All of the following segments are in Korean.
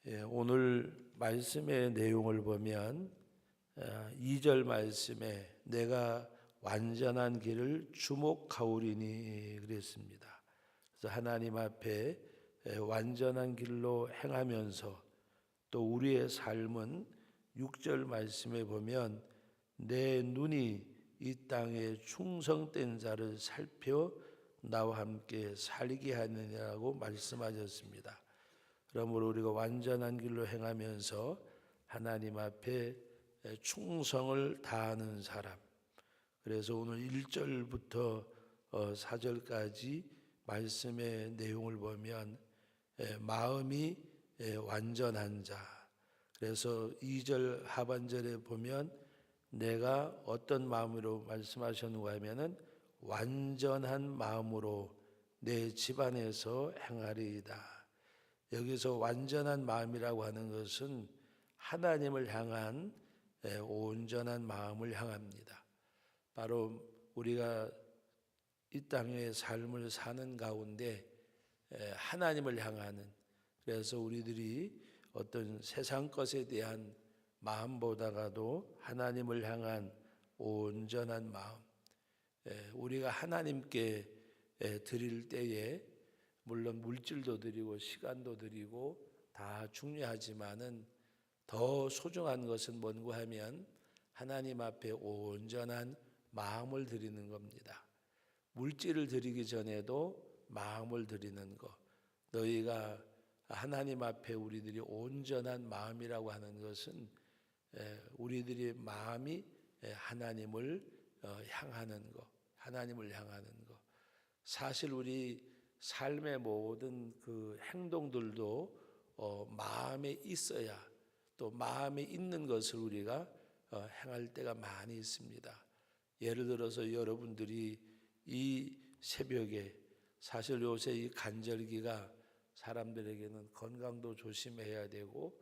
오늘 말씀의 내용을 보면 2절 말씀에 내가 완전한 길을 주목하오리니 그랬습니다. 그래서 하나님 앞에 완전한 길로 행하면서 또 우리의 삶은 6절 말씀에 보면 내 눈이 이 땅에 충성된 자를 살펴 나와 함께 살게 하느냐고 말씀하셨습니다. 그러므로 우리가 완전한 길로 행하면서 하나님 앞에 충성을 다하는 사람. 그래서 오늘 1절부터 4절까지 말씀의 내용을 보면 마음이 완전한 자. 그래서 2절 하반절에 보면 내가 어떤 마음으로 말씀하셨는가 하면은 완전한 마음으로 내 집안에서 행하리이다. 여기서 완전한 마음이라고 하는 것은 하나님을 향한 온전한 마음을 향합니다. 바로 우리가 이 땅의 삶을 사는 가운데 하나님을 향하는, 그래서 우리들이 어떤 세상 것에 대한 마음보다가도 하나님을 향한 온전한 마음, 우리가 하나님께 드릴 때에 물론 물질도 드리고 시간도 드리고 다 중요하지만은 더 소중한 것은 뭔가 하면 하나님 앞에 온전한 마음을 드리는 겁니다. 물질을 드리기 전에도 마음을 드리는 것. 너희가 하나님 앞에 우리들이 온전한 마음이라고 하는 것은 우리들의 마음이 하나님을 향하는 것, 하나님을 향하는 것. 사실 우리 삶의 모든 그 행동들도 마음에 있어야, 또 마음에 있는 것을 우리가 행할 때가 많이 있습니다. 예를 들어서 여러분들이 이 새벽에, 사실 요새 이 간절기가 사람들에게는 건강도 조심해야 되고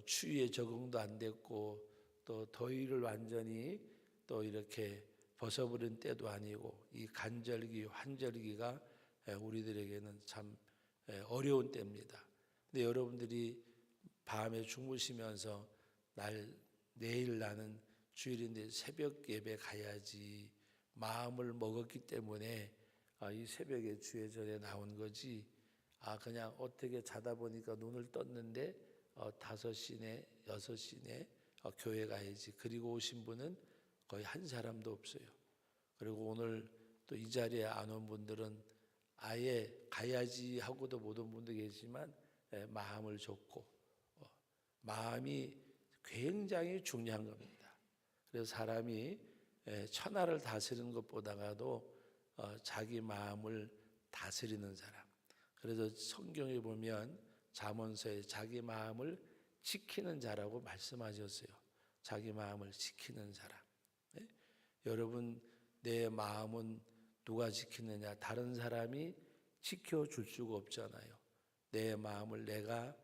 추위에 적응도 안 됐고 또 더위를 완전히 또 이렇게 벗어버린 때도 아니고 이 간절기, 환절기가 우리들에게는 참 어려운 때입니다. 근데 여러분들이 밤에 주무시면서 내일 나는 주일인데 새벽 예배 가야지 마음을 먹었기 때문에 이 새벽에 주의 전에 나온 거지, 그냥 어떻게 자다 보니까 눈을 떴는데 5시네 6시네 교회 가야지, 그리고 오신 분은 거의 한 사람도 없어요. 그리고 오늘 또 이 자리에 안 온 분들은 아예 가야지 하고도 못 온 분도 계시지만 마음을 줬고, 마음이 굉장히 중요한 겁니다. 그래서 사람이 천하를 다스리는 것보다도 자기 마음을 다스리는 사람. 그래서 성경에 보면 잠언서에 자기 마음을 지키는 자라고 말씀하셨어요. 자기 마음을 지키는 사람. 여러분, 내 마음은 누가 지키느냐? 다른 사람이 지켜줄 수가 없잖아요. 내 마음을 내가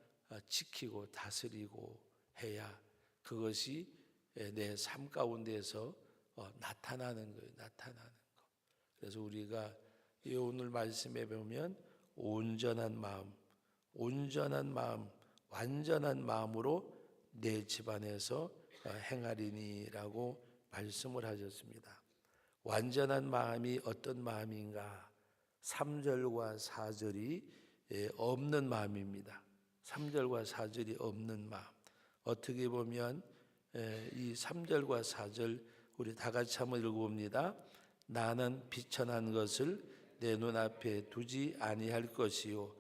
지키고 다스리고 해야 그것이 내 삶 가운데서 나타나는 거예요. 나타나는 거. 그래서 우리가 이 오늘 말씀에 보면 온전한 마음, 완전한 마음으로 내 집안에서 행하리니라고 말씀을 하셨습니다. 완전한 마음이 어떤 마음인가? 3절과 4절이 없는 마음입니다. 3절과 4절이 없는 마음. 어떻게 보면 이 3절과 4절 우리 다 같이 한번 읽어봅니다. 나는 비천한 것을 내 눈앞에 두지 아니할 것이요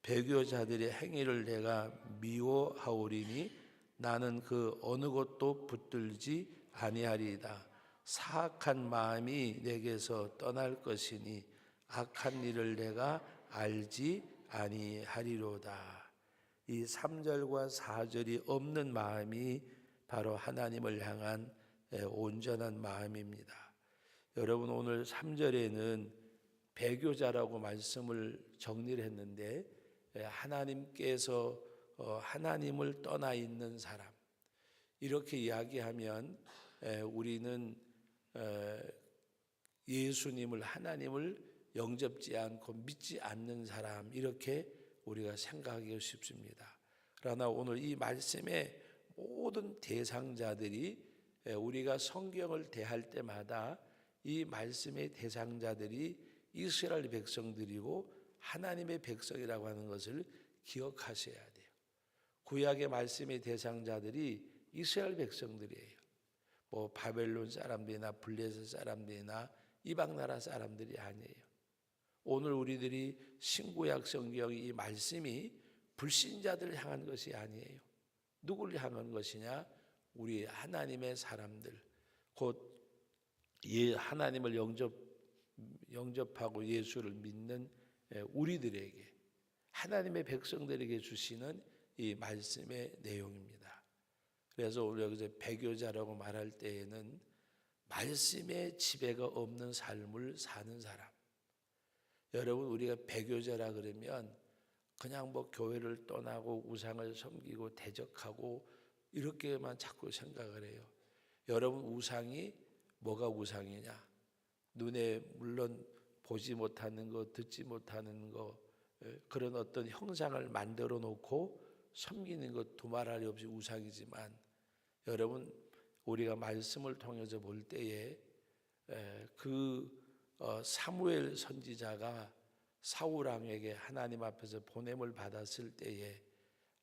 배교자들의 행위를 내가 미워하오리니 나는 그 어느 것도 붙들지 아니하리이다. 사악한 마음이 내게서 떠날 것이니 악한 일을 내가 알지 아니하리로다. 이 3절과 4절이 없는 마음이 바로 하나님을 향한 온전한 마음입니다. 여러분, 오늘 3절에는 배교자라고 말씀을 정리를 했는데 하나님께서 하나님을 떠나 있는 사람, 이렇게 이야기하면 우리는 예수님을, 하나님을 영접지 않고 믿지 않는 사람, 이렇게 우리가 생각하기 쉽습니다. 그러나 오늘 이 말씀의 모든 대상자들이 우리가 성경을 대할 때마다 이 말씀의 대상자들이 이스라엘 백성들이고 하나님의 백성이라고 하는 것을 기억하셔야 돼요. 구약의 말씀의 대상자들이 이스라엘 백성들이에요. 뭐 바벨론 사람들이나 블레셋 사람들이나 이방 나라 사람들이 아니에요. 오늘 우리들이 신구약 성경 이 말씀이 불신자들을 향한 것이 아니에요. 누구를 향한 것이냐? 우리 하나님의 사람들, 곧 하나님을 영접하고 예수를 믿는 우리들에게, 하나님의 백성들에게 주시는 이 말씀의 내용입니다. 그래서 오늘 여기서 배교자라고 말할 때에는 말씀의 지배가 없는 삶을 사는 사람. 여러분, 우리가 배교자라 그러면 그냥 뭐 교회를 떠나고 우상을 섬기고 대적하고 이렇게만 자꾸 생각을 해요. 여러분, 우상이 뭐가 우상이냐? 눈에 물론 보지 못하는 거, 듣지 못하는 거, 그런 어떤 형상을 만들어 놓고 섬기는 것 두말할 없이 우상이지만, 여러분, 우리가 말씀을 통해서 볼 때에 사무엘 선지자가 사울 왕에게 하나님 앞에서 보냄을 받았을 때에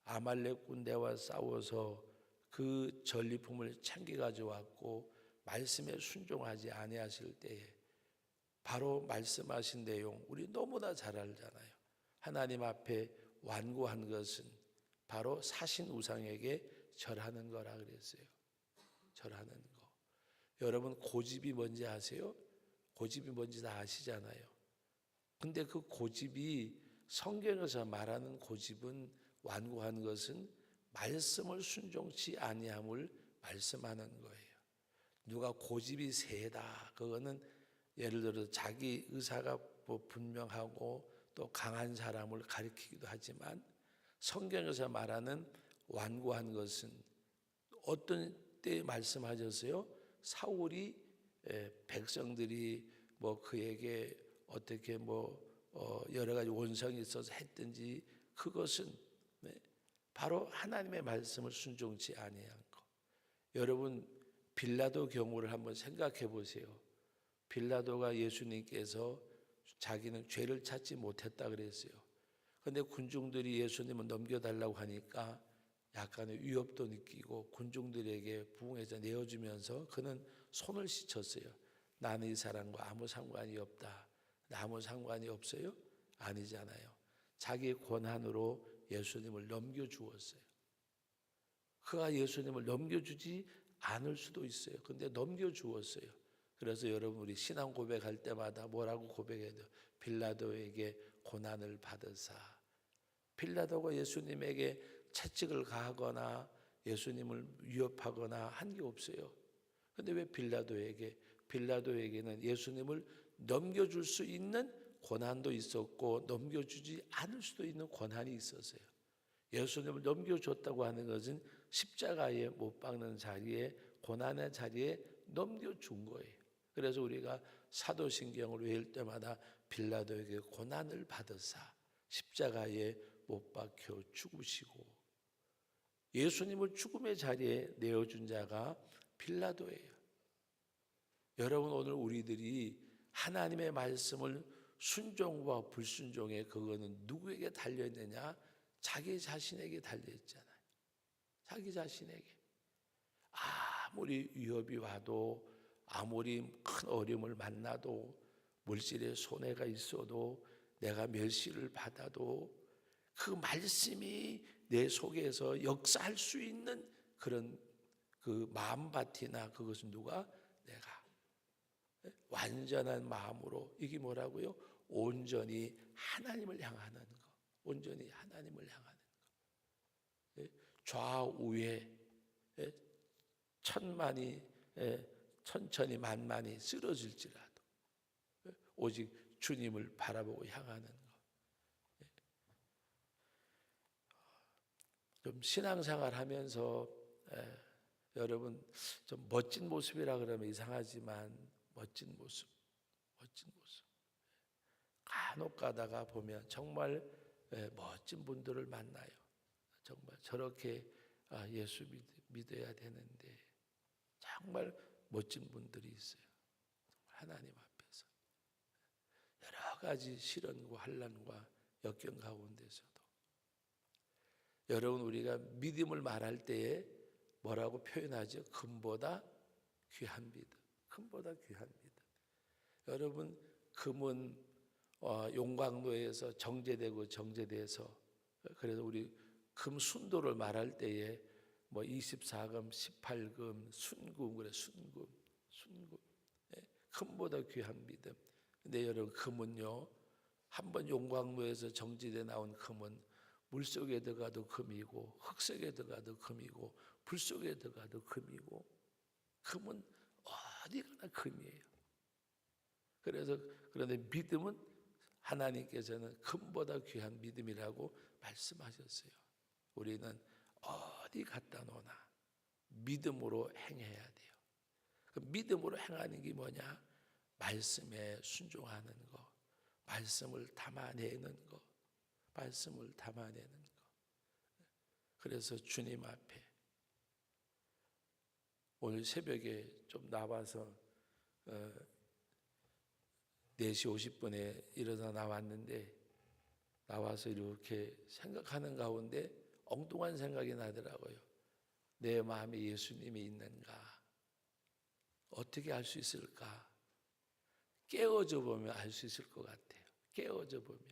아말렉 군대와 싸워서 그 전리품을 챙겨 가져왔고 말씀에 순종하지 아니하실 때에 바로 말씀하신 내용 우리 너무나 잘 알잖아요. 하나님 앞에 완고한 것은 바로 사신 우상에게 절하는 거라 그랬어요. 절하는 거. 여러분, 고집이 뭔지 아세요? 고집이 뭔지 다 아시잖아요. 근데 그 고집이 성경에서 말하는 고집은, 완고한 것은 말씀을 순종치 아니함을 말씀하는 거예요. 누가 고집이 세다, 그거는 예를 들어 자기 의사가 분명하고 또 강한 사람을 가리키기도 하지만, 성경에서 말하는 완고한 것은 어떤 때 말씀하셨어요? 사울이 백성들이 뭐 그에게 어떻게 여러 가지 원성이 있어서 했든지 그것은 바로 하나님의 말씀을 순종치 아니한 것. 여러분, 빌라도 경우를 한번 생각해 보세요. 빌라도가 예수님께서 자기는 죄를 찾지 못했다 그랬어요. 그런데 군중들이 예수님을 넘겨달라고 하니까 약간의 위협도 느끼고 군중들에게 부응해서 내어주면서 그는 손을 씻었어요. 나는 이 사람과 아무 상관이 없다. 아무 상관이 없어요? 아니잖아요. 자기의 권한으로 예수님을 넘겨주었어요. 그가 예수님을 넘겨주지 않을 수도 있어요. 근데 넘겨주었어요. 그래서 여러분, 우리 신앙 고백할 때마다 뭐라고 고백해야 돼요? 빌라도에게 고난을 받으사. 빌라도가 예수님에게 채찍을 가하거나 예수님을 위협하거나 한 게 없어요. 근데 왜 빌라도에게는 예수님을 넘겨줄 수 있는 권한도 있었고 넘겨주지 않을 수도 있는 권한이 있었어요. 예수님을 넘겨줬다고 하는 것은 십자가에 못 박는 자리에, 고난의 자리에 넘겨준 거예요. 그래서 우리가 사도신경을 외울 때마다 빌라도에게 고난을 받으사 십자가에 못 박혀 죽으시고, 예수님을 죽음의 자리에 내어준 자가 빌라도예요. 여러분, 오늘 우리들이 하나님의 말씀을 순종과 불순종의 그거는 누구에게 달려있느냐? 자기 자신에게 달려있잖아요. 자기 자신에게. 아무리 위협이 와도, 아무리 큰 어려움을 만나도, 물질에 손해가 있어도, 내가 멸시를 받아도 그 말씀이 내 속에서 역사할 수 있는 그런 그 마음밭이나 그것은 누가? 내가. 완전한 마음으로, 이게 뭐라고요? 온전히 하나님을 향하는 것. 온전히 하나님을 향하는 것. 좌우에 천천히 만만히 쓰러질지라도 오직 주님을 바라보고 향하는 것. 좀 신앙생활 하면서 여러분, 좀 멋진 모습이라 그러면 이상하지만 멋진 모습. 간혹 가다가 보면 정말 멋진 분들을 만나요. 정말 저렇게 예수 믿어야 되는데 정말 멋진 분들이 있어요. 하나님 앞에서 여러 가지 시련과 환난과 역경 가운데서도 여러분 우리가 믿음을 말할 때에 뭐라고 표현하죠? 금보다 귀한 믿음. 금보다 귀한 믿음. 여러분 금은 용광로에서 정제돼서 그래서 우리 금 순도를 말할 때에 뭐 24금, 18금, 순금 그래 순금. 금보다 귀한 믿음. 근데 여러분 금은요 한번 용광로에서 정지돼 나온 금은 물 속에 들어가도 금이고 흙 속에 들어가도 금이고 불 속에 들어가도 금이고 금은 어디 가나 금이에요. 그런데 믿음은 하나님께서는 금보다 귀한 믿음이라고 말씀하셨어요. 우리는 어디 갖다 놓나 믿음으로 행해야 돼요. 그 믿음으로 행하는 게 뭐냐? 말씀에 순종하는 거, 말씀을 담아내는 거, 말씀을 담아내는 거. 그래서 주님 앞에 오늘 새벽에 좀 나와서 4시 50분에 일어나 나왔는데 나와서 이렇게 생각하는 가운데 엉뚱한 생각이 나더라고요. 내 마음에 예수님이 있는가? 어떻게 알 수 있을까? 깨어져 보면 알 수 있을 것 같아요. 깨어져 보면,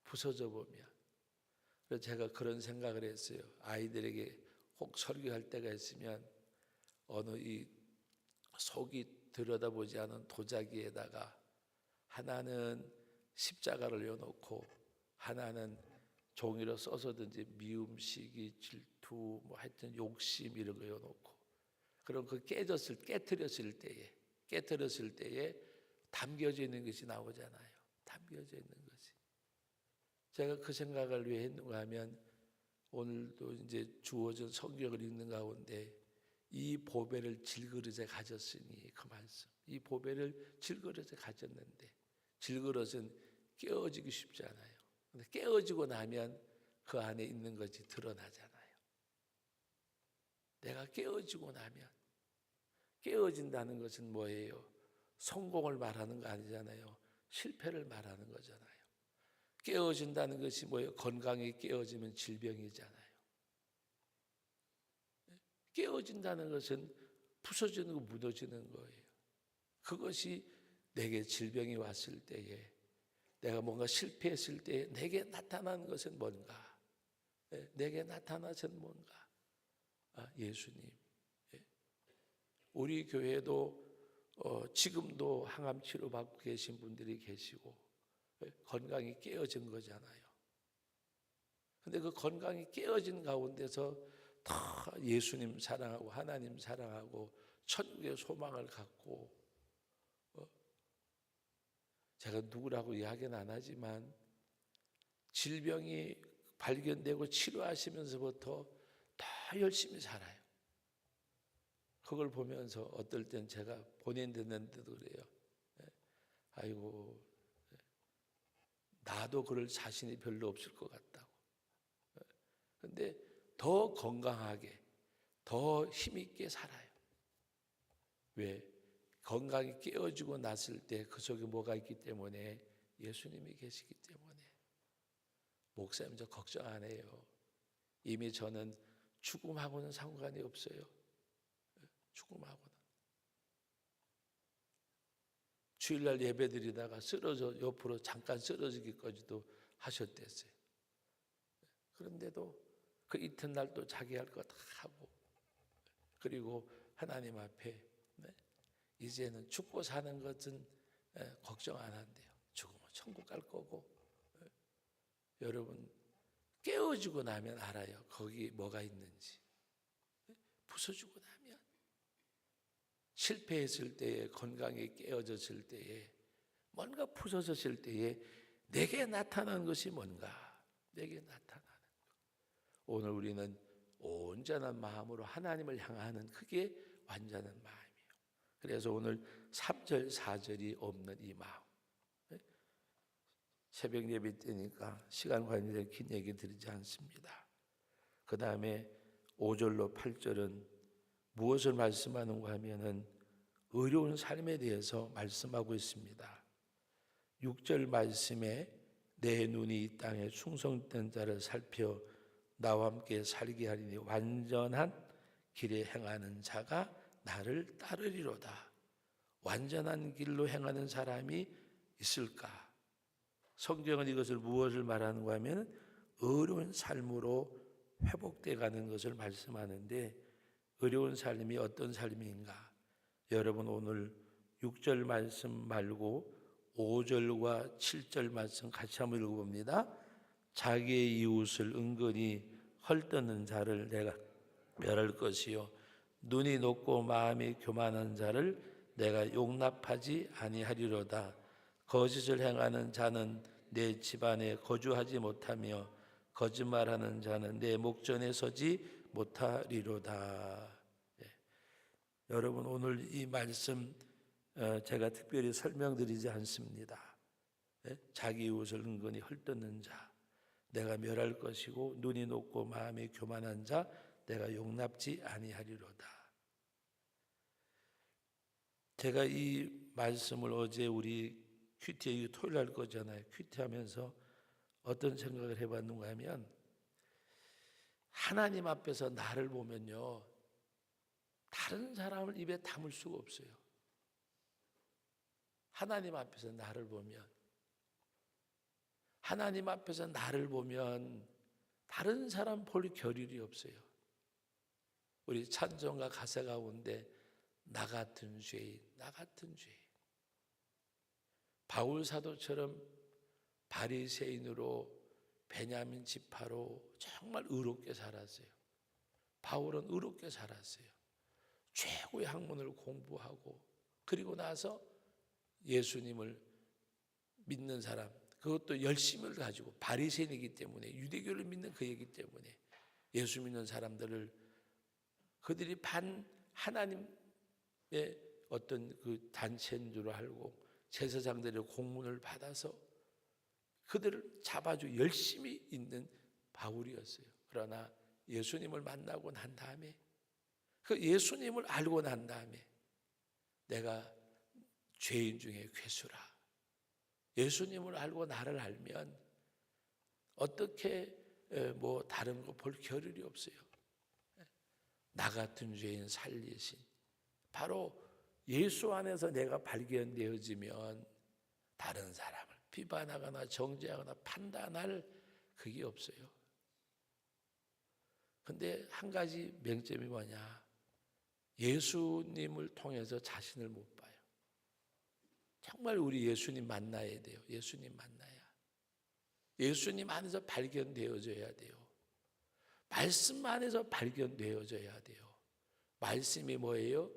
부서져 보면. 그래서 제가 그런 생각을 했어요. 아이들에게 꼭 설교할 때가 있으면 어느 이 속이 들여다보지 않은 도자기에다가 하나는 십자가를 이어놓고 하나는 종이로 써서든지 미움, 시기, 질투, 뭐 하여튼 욕심 이런 거 이어놓고 그럼 그 깨트렸을 때에 담겨져 있는 것이 나오잖아요. 담겨져 있는 것이. 제가 그 생각을 왜 했는가 하면 오늘도 이제 주어진 성경을 읽는 가운데 이 보배를 질그릇에 가졌으니 그 말씀. 이 보배를 질그릇에 가졌는데 질그릇은 깨어지기 쉽지 않아요. 근데 깨어지고 나면 그 안에 있는 것이 드러나잖아요. 내가 깨어지고 나면 깨어진다는 것은 뭐예요? 성공을 말하는 거 아니잖아요. 실패를 말하는 거잖아요. 깨어진다는 것이 뭐예요? 건강이 깨어지면 질병이잖아요. 깨어진다는 것은 부서지는 거, 무너지는 거예요. 그것이 내게 질병이 왔을 때에 내가 뭔가 실패했을 때에 내게 나타나는 것은 뭔가? 내게 나타나는 것은 뭔가? 예수님. 우리 교회도 지금도 항암 치료 받고 계신 분들이 계시고 건강이 깨어진 거잖아요. 근데 그 건강이 깨어진 가운데서 다 예수님 사랑하고 하나님 사랑하고 천국의 소망을 갖고 제가 누구라고 이야기는 안 하지만 질병이 발견되고 치료하시면서부터 더 열심히 살아요. 그걸 보면서 어떨 땐 제가 본인 듣는데도 그래요. 아이고 나도 그럴 자신이 별로 없을 것 같다고. 그런데 더 건강하게 더 힘있게 살아요. 왜? 건강이 깨어지고 났을 때 그 속에 뭐가 있기 때문에 예수님이 계시기 때문에. 목사님 저 걱정 안 해요. 이미 저는 죽음하고는 상관이 없어요. 죽음하고는. 주일날 예배드리다가 쓰러져 옆으로 잠깐 쓰러지기까지도 하셨댔어요. 그런데도 그 이튿날 또 자기 할 거 다 하고 그리고 하나님 앞에 이제는 죽고 사는 것은 걱정 안 한대요. 죽으면 천국 갈 거고. 여러분 깨어지고 나면 알아요. 거기 뭐가 있는지. 부서지고 나면 실패했을 때에 건강이 깨어졌을 때에 뭔가 부서졌을 때에 내게 나타나는 것이 뭔가. 내게 나타나는 것. 오늘 우리는 온전한 마음으로 하나님을 향하는 그게 완전한 마음이에요. 그래서 오늘 3절 4절이 없는 이 마음. 새벽 예배 때니까 시간 관계상 긴 얘기 드리지 않습니다. 그 다음에 5절로 8절은 무엇을 말씀하는가 하면은 어려운 삶에 대해서 말씀하고 있습니다. 6절 말씀에 내 눈이 이 땅에 충성된 자를 살펴 나와 함께 살게 하리니 완전한 길에 행하는 자가 나를 따르리로다. 완전한 길로 행하는 사람이 있을까? 성경은 이것을 무엇을 말하는가 하면 어려운 삶으로 회복돼 가는 것을 말씀하는데, 어려운 삶이 어떤 삶인가? 여러분 오늘 6절 말씀 말고 5절과 7절 말씀 같이 한번 읽어봅니다. 자기의 이웃을 은근히 헐뜯는 자를 내가 멸할 것이요 눈이 높고 마음이 교만한 자를 내가 용납하지 아니하리로다. 거짓을 행하는 자는 내 집안에 거주하지 못하며 거짓말하는 자는 내 목전에 서지 못하리로다. 여러분 오늘 이 말씀 제가 특별히 설명드리지 않습니다. 자기 이웃을 은근히 헐뜯는 자 내가 멸할 것이고 눈이 높고 마음이 교만한 자 내가 용납지 아니하리로다. 제가 이 말씀을 어제 우리 큐티 토요일 날 거잖아요. 큐티 하면서 어떤 생각을 해봤는가 하면, 하나님 앞에서 나를 보면요 다른 사람을 입에 담을 수가 없어요. 하나님 앞에서 나를 보면, 하나님 앞에서 나를 보면 다른 사람 볼 겨를이 없어요. 우리 찬송가 가사 가운데 나 같은 죄인, 나 같은 죄인. 바울 사도처럼 바리새인으로 베냐민 지파로 정말 의롭게 살았어요. 바울은 의롭게 살았어요. 최고의 학문을 공부하고 그리고 나서 예수님을 믿는 사람, 그것도 열심을 가지고 바리새인이기 때문에, 유대교를 믿는 그이기 때문에 예수 믿는 사람들을 그들이 반 하나님의 어떤 그 단체인 줄 알고 제사장들의 공문을 받아서 그들을 잡아주고 열심히 있는 바울이었어요. 그러나 예수님을 만나고 난 다음에, 그 예수님을 알고 난 다음에 내가 죄인 중에 괴수라, 예수님을 알고 나를 알면 어떻게 뭐 다른 거 볼 겨를이 없어요. 나 같은 죄인 살리신, 바로 예수 안에서 내가 발견되어지면 다른 사람을 비판하거나 정죄하거나 판단할 그게 없어요. 근데 한 가지 맹점이 뭐냐? 예수님을 통해서 자신을 못 봐요. 정말 우리 예수님 만나야 돼요. 예수님 만나야. 예수님 안에서 발견되어져야 돼요. 말씀 안에서 발견되어져야 돼요. 말씀이 뭐예요?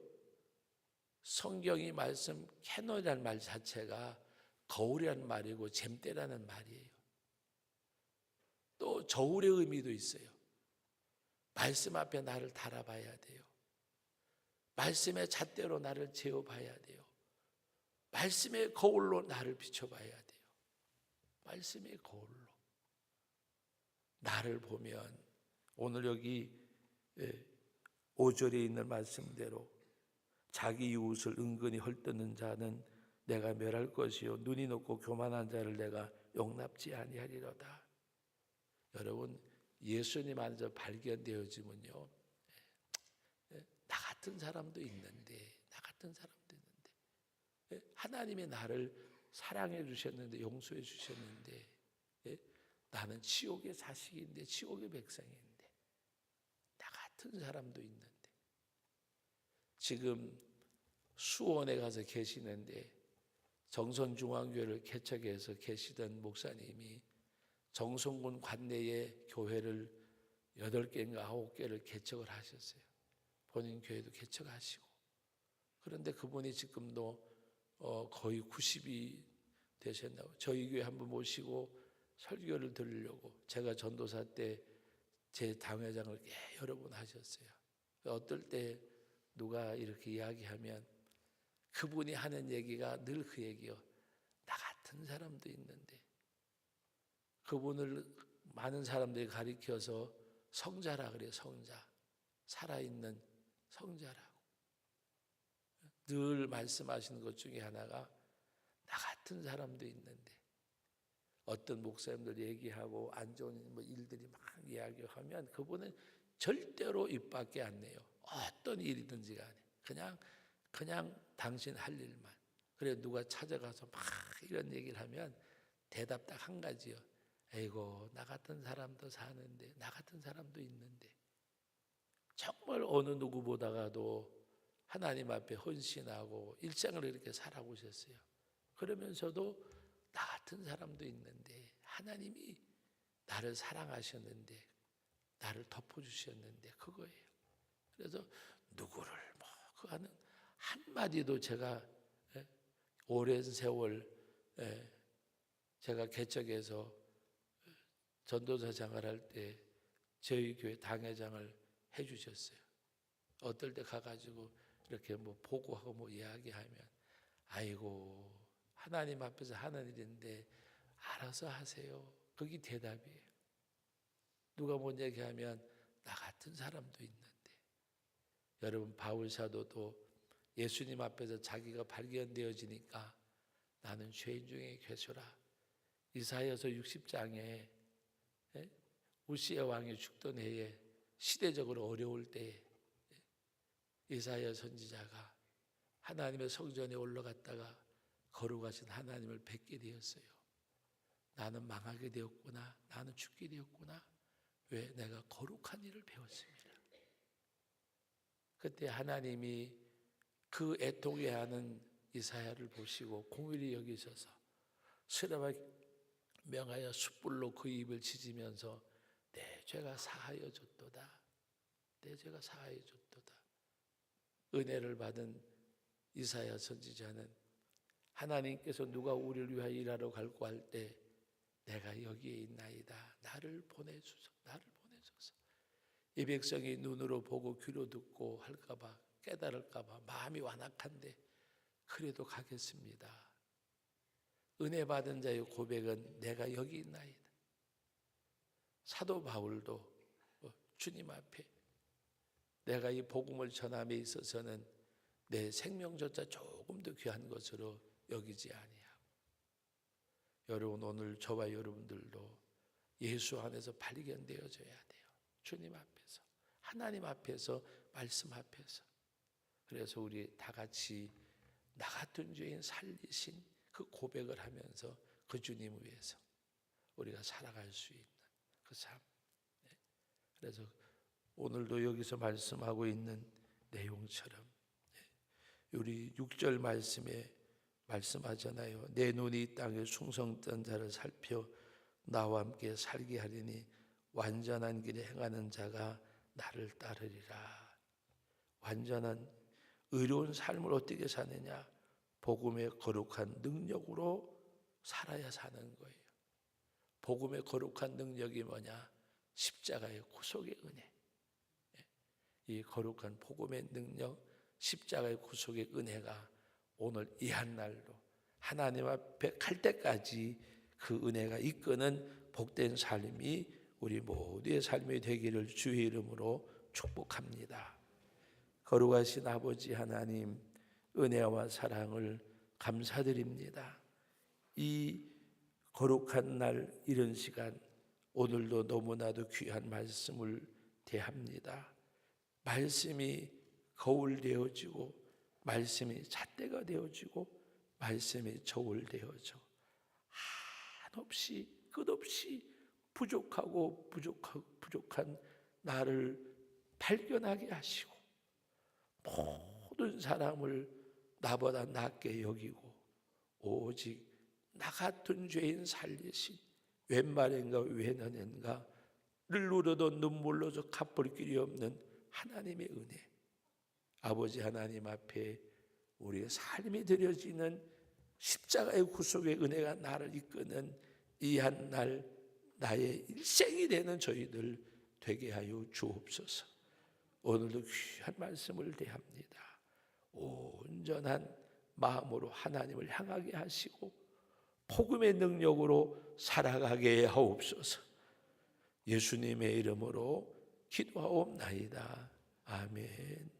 성경이 말씀, 캐논이라는 말 자체가 거울이라는 말이고 잼대라는 말이에요. 또 저울의 의미도 있어요. 말씀 앞에 나를 달아봐야 돼요. 말씀의 잣대로 나를 재어봐야 돼요. 말씀의 거울로 나를 비춰봐야 돼요. 말씀의 거울로 나를 보면, 오늘 여기 5절에 있는 말씀대로 자기 이웃을 은근히 헐뜯는 자는 내가 멸할 것이요 눈이 높고 교만한 자를 내가 용납지 아니하리로다. 여러분 예수님 안에서 발견되어지면요, 나 같은 사람도 있는데, 나 같은 사람도 있는데, 하나님이 나를 사랑해 주셨는데, 용서해 주셨는데, 나는 지옥의 자식인데, 지옥의 백성인데, 나 같은 사람도 있는데, 지금 수원에 가서 계시는데 정선중앙교회를 개척해서 계시던 목사님이 정선군 관내에 교회를 8개인가 9개를 개척을 하셨어요. 본인 교회도 개척하시고. 그런데 그분이 지금도 거의 90이 되셨나요? 저희 교회 한번 모시고 설교를 들으려고 제가 전도사 때 제 당회장을 여러 번 하셨어요. 어떨 때 누가 이렇게 이야기하면 그분이 하는 얘기가 늘 그 얘기요. 나 같은 사람도 있는데, 그분을 많은 사람들이 가리켜서 성자라 그래요. 성자. 살아있는 성자라고. 늘 말씀하시는 것 중에 하나가 나 같은 사람도 있는데, 어떤 목사님들 얘기하고 안 좋은 일들이 막 이야기하면 그분은 절대로 입 밖에 안 내요. 어떤 일이든지 간에 그냥 당신 할 일만. 그래 누가 찾아가서 막 이런 얘기를 하면 대답 딱 한 가지요. 에이고 나 같은 사람도 사는데, 나 같은 사람도 있는데. 정말 어느 누구보다가도 하나님 앞에 헌신하고 일생을 이렇게 살아오셨어요. 그러면서도 나 같은 사람도 있는데, 하나님이 나를 사랑하셨는데, 나를 덮어주셨는데 그거예요. 그래서 누구를 그 하는 한마디도 제가 오랜 세월 제가 개척해서 전도사장을 할 때 저희 교회 당회장을 해주셨어요. 어떨 때 가가지고 이렇게 보고하고 이야기하면 아이고 하나님 앞에서 하는 일인데 알아서 하세요. 그게 대답이에요. 누가 뭔 얘기하면 나 같은 사람도 있는데. 여러분 바울 사도도 예수님 앞에서 자기가 발견되어지니까 나는 죄인 중에 괴수라. 이사야서 60장에 우시야 왕이 죽던 해에 시대적으로 어려울 때에 이사야 선지자가 하나님의 성전에 올라갔다가 거룩하신 하나님을 뵙게 되었어요. 나는 망하게 되었구나. 나는 죽게 되었구나. 왜? 내가 거룩한 일을 배웠습니다. 그때 하나님이 그 애통해하는 이사야를 보시고 공의를 여기셔서 스라바 명하여 숯불로 그 입을 지지면서 내 죄가 사하여 줬도다. 내 죄가 사하여 줬도다. 은혜를 받은 이사야 선지자는 하나님께서 누가 우리를 위하여 일하러 갈고 할 때 내가 여기에 있나이다. 나를 보내소서. 나를 보내소서. 이 백성이 눈으로 보고 귀로 듣고 할까봐 깨달을까봐 마음이 완악한데 그래도 가겠습니다. 은혜 받은 자의 고백은 내가 여기 있나이다. 사도 바울도 주님 앞에 내가 이 복음을 전함에 있어서는 내 생명조차 조금 더 귀한 것으로 여기지 아니하고. 여러분 오늘 저와 여러분들도 예수 안에서 발견되어져야 돼요. 주님 앞에서, 하나님 앞에서, 말씀 앞에서. 그래서 우리 다 같이 나 같은 죄인 살리신 그 고백을 하면서 그 주님 위해서 우리가 살아갈 수 있는 그 삶. 그래서 오늘도 여기서 말씀하고 있는 내용처럼 우리 6절 말씀에 말씀하잖아요. 내 눈이 땅에 숭성던 자를 살펴 나와 함께 살게 하리니 완전한 길에 행하는 자가 나를 따르리라. 완전한 의로운 삶을 어떻게 사느냐? 복음의 거룩한 능력으로 살아야 사는 거예요. 복음의 거룩한 능력이 뭐냐? 십자가의 구속의 은혜. 이 거룩한 복음의 능력, 십자가의 구속의 은혜가 오늘 이 한날도 하나님 앞에 갈 때까지 그 은혜가 이끄는 복된 삶이 우리 모두의 삶이 되기를 주의 이름으로 축복합니다. 거룩하신 아버지 하나님, 은혜와 사랑을 감사드립니다. 이 거룩한 날 이런 시간 오늘도 너무나도 귀한 말씀을 대합니다. 말씀이 거울 되어지고 말씀이 잣대가 되어지고 말씀이 저울 되어져 한없이 끝없이 부족한 나를 발견하게 하시고 모든 사람을 나보다 낮게 여기고 오직 나 같은 죄인 살리신 웬말인가 웬하는가를 누려도 눈물로도 갚을 길이 없는 하나님의 은혜, 아버지 하나님 앞에 우리의 삶이 드려지는 십자가의 구속의 은혜가 나를 이끄는 이 한 날 나의 일생이 되는 저희들 되게 하여 주옵소서. 오늘도 귀한 말씀을 대합니다. 온전한 마음으로 하나님을 향하게 하시고 복음의 능력으로 살아가게 하옵소서. 예수님의 이름으로 기도하옵나이다. 아멘.